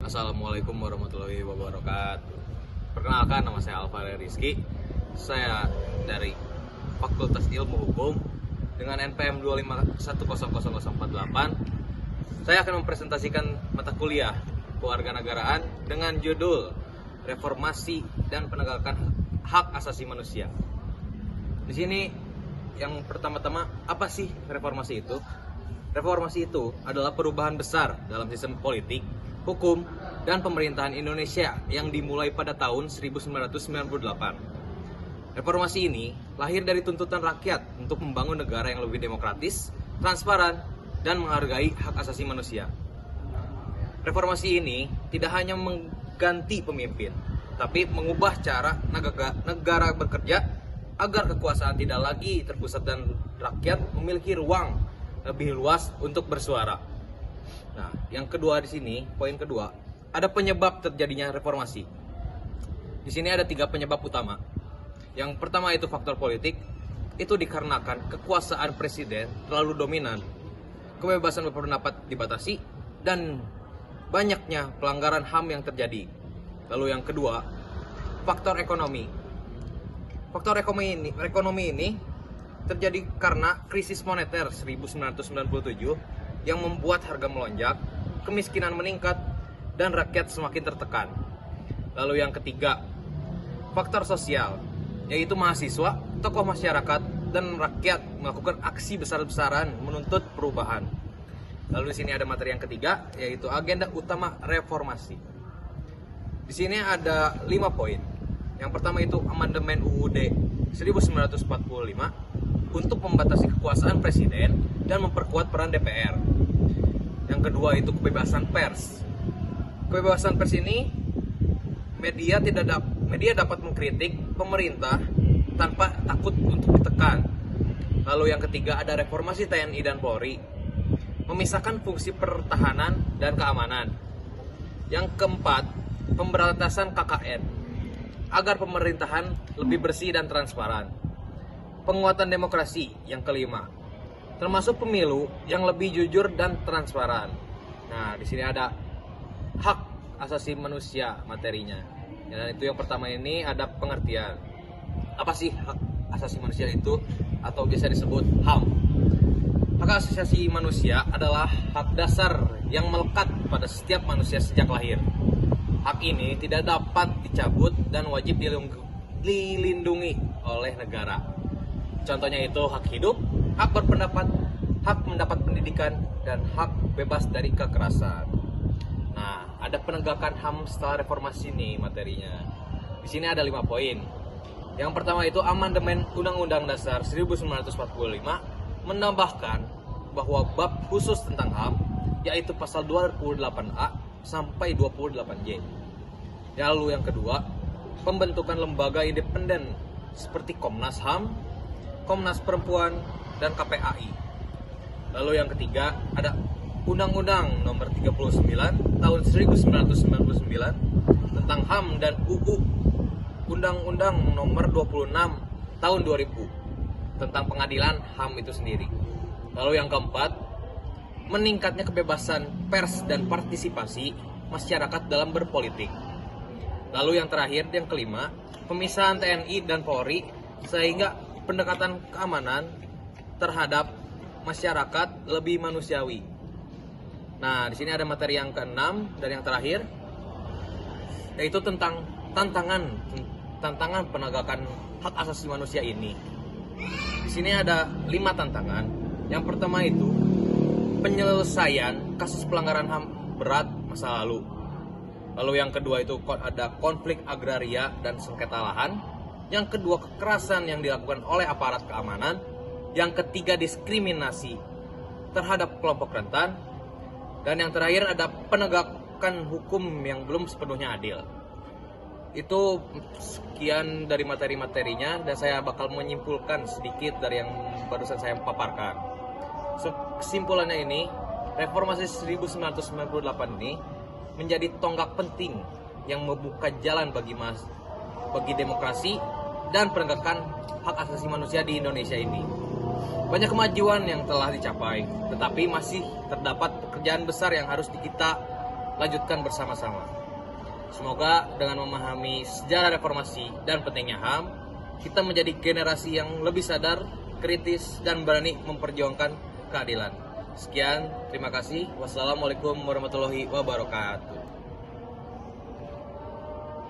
Assalamualaikum warahmatullahi wabarakatuh. Perkenalkan, nama saya Alvaro Rizky. Saya dari Fakultas Ilmu Hukum dengan NPM 2510048. Saya akan mempresentasikan mata kuliah Kewarganegaraan dengan judul Reformasi dan Penegakan Hak Asasi Manusia. Di sini yang pertama-tama, apa sih reformasi itu? Reformasi itu adalah perubahan besar dalam sistem politik, hukum, dan pemerintahan Indonesia yang dimulai pada tahun 1998. Reformasi ini lahir dari tuntutan rakyat untuk membangun negara yang lebih demokratis, transparan, dan menghargai hak asasi manusia. Reformasi ini tidak hanya mengganti pemimpin, tapi mengubah cara negara bekerja agar kekuasaan tidak lagi terpusat dan rakyat memiliki ruang lebih luas untuk bersuara. Nah, yang kedua di sini, poin kedua, ada penyebab terjadinya reformasi. Di sini ada 3 penyebab utama. Yang pertama itu faktor politik, itu dikarenakan kekuasaan presiden terlalu dominan, kebebasan berpendapat dibatasi, dan banyaknya pelanggaran HAM yang terjadi. Lalu yang kedua, faktor ekonomi. Faktor ekonomi ini terjadi karena krisis moneter 1997 yang membuat harga melonjak, kemiskinan meningkat, dan rakyat semakin tertekan. Lalu yang ketiga, faktor sosial, yaitu mahasiswa, tokoh masyarakat, dan rakyat melakukan aksi besar-besaran menuntut perubahan. Lalu di sini ada materi yang ketiga, yaitu agenda utama reformasi. Di sini ada 5 poin. Yang pertama itu amandemen UUD 1945 untuk membatasi kekuasaan presiden dan memperkuat peran DPR. Yang kedua itu kebebasan pers. Kebebasan pers ini media dapat mengkritik pemerintah tanpa takut untuk ditekan. Lalu yang ketiga ada reformasi TNI dan Polri, memisahkan fungsi pertahanan dan keamanan. Yang keempat, pemberantasan KKN agar pemerintahan lebih bersih dan transparan. Penguatan demokrasi yang kelima, termasuk pemilu yang lebih jujur dan transparan. Nah, di sini ada hak asasi manusia materinya. Dan itu yang pertama ini ada pengertian. Apa sih hak asasi manusia itu, atau biasa disebut HAM? Hak asasi manusia adalah hak dasar yang melekat pada setiap manusia sejak lahir. Hak ini tidak dapat dicabut dan wajib dilindungi oleh negara. Contohnya itu hak hidup, hak berpendapat, hak mendapat pendidikan, dan hak bebas dari kekerasan. Nah, ada penegakan HAM setelah reformasi nih materinya. Di sini ada 5 poin. Yang pertama itu amandemen Undang-Undang Dasar 1945 menambahkan bahwa bab khusus tentang HAM, yaitu pasal 28A sampai 28J. Lalu yang kedua, pembentukan lembaga independen seperti Komnas HAM, Komnas Perempuan, dan KPAI. Lalu yang ketiga, ada Undang-Undang Nomor 39 Tahun 1999 tentang HAM dan UU Undang-Undang Nomor 26 Tahun 2000 tentang pengadilan HAM itu sendiri. Lalu yang keempat, meningkatnya kebebasan pers dan partisipasi masyarakat dalam berpolitik. Lalu yang terakhir, yang kelima, pemisahan TNI dan Polri sehingga pendekatan keamanan terhadap masyarakat lebih manusiawi. Nah, di sini ada materi yang keenam dan yang terakhir, yaitu tentang tantangan penegakan hak asasi manusia ini. Di sini ada 5 tantangan. Yang pertama itu penyelesaian kasus pelanggaran HAM berat masa lalu. Lalu yang kedua itu ada konflik agraria dan sengketa lahan. Yang kedua, kekerasan yang dilakukan oleh aparat keamanan. Yang ketiga, diskriminasi terhadap kelompok rentan. Dan yang terakhir ada penegakan hukum yang belum sepenuhnya adil. Itu sekian dari materi-materinya, dan saya bakal menyimpulkan sedikit dari yang barusan saya paparkan. Kesimpulannya ini, reformasi 1998 ini menjadi tonggak penting yang membuka jalan bagi demokrasi dan penegakan hak asasi manusia di Indonesia ini. Banyak kemajuan yang telah dicapai, tetapi masih terdapat pekerjaan besar yang harus kita lanjutkan bersama-sama. Semoga dengan memahami sejarah reformasi dan pentingnya HAM, kita menjadi generasi yang lebih sadar, kritis, dan berani memperjuangkan keadilan. Sekian, terima kasih. Wassalamualaikum warahmatullahi wabarakatuh.